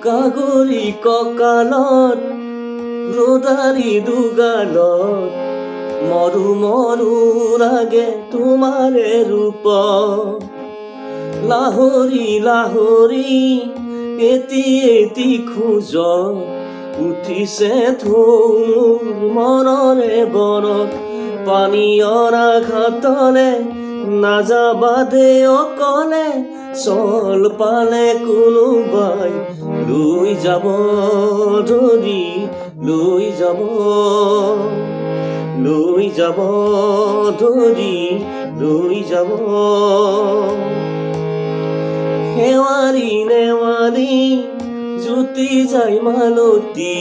কাগৰি কঁকালত ৰ'দালি দুগালত মৰু মৰু লাগে তোমাৰে ৰূপ লাহৰি লাহৰি এটি এটি খোজ উঠিছে ধুমুৰ মনৰে বনত পানী অৰা ঘাটলে নাযাবা দে অকলে চল পালে কোনোবাই লৈ যাব ধৰি লৈ যাব ধৰি লৈ যাব শেৱাৰী নেৱাৰী জুতি যায় মালতী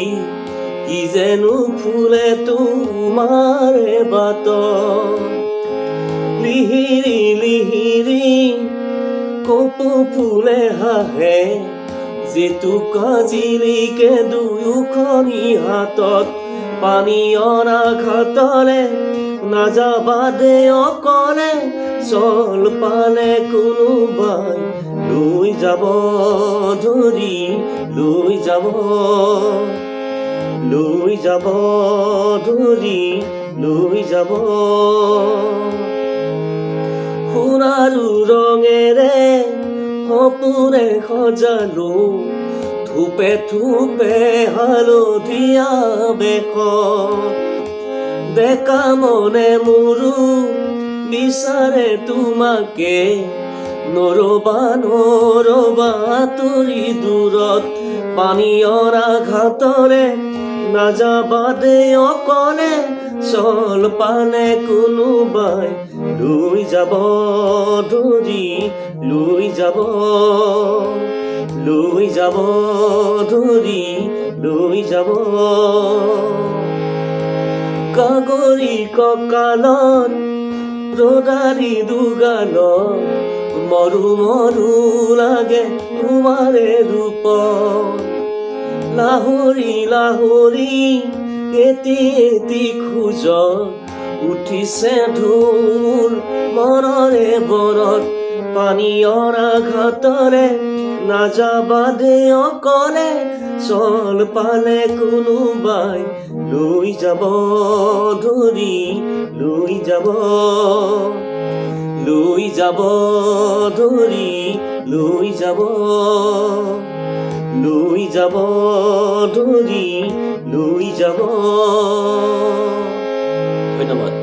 কি যেনো ফুলে তোমাৰে বাটত লিহিৰি লিহিৰি কপৌ ফুলে হাঁহে জেতুকা জিলিকে দুয়োখনি হাতত পানী অনা ঘাটলে নাযাবা দে অকলে চল পালে কোনোবাই লৈ যাব ধৰি লৈ যাব ধৰি লৈ যাব সোণাৰু ৰঙেৰে সপোনে সজালো থোপে থোপে হালধীয়া বেশত ডেকা মনে মোৰো বিচাৰে তোমাকে নৰবা নৰবা আঁতৰি দূৰত পানী অৰা ঘাটলে নাযাবা দে অকলে চল পালে কোনোবাই লৈ যাব ধৰি লৈ যাব ধৰি লৈ যাব কাগৰি কঁকালত ৰ'দালি দুগালত মৰু মৰু লাগে তোমাৰে ৰূপ লাহৰি লাহৰি এটি এটি খোজ উঠিছে ঢোল মনৰে বৰত পানী অৰা ঘাটলে নাযাবা দে অকলে চল পালে কোনোবাই লৈ যাব ধৰি লৈ যাব ধৰি লৈ যাব ধৰি লৈ যাব। ধন্যবাদ।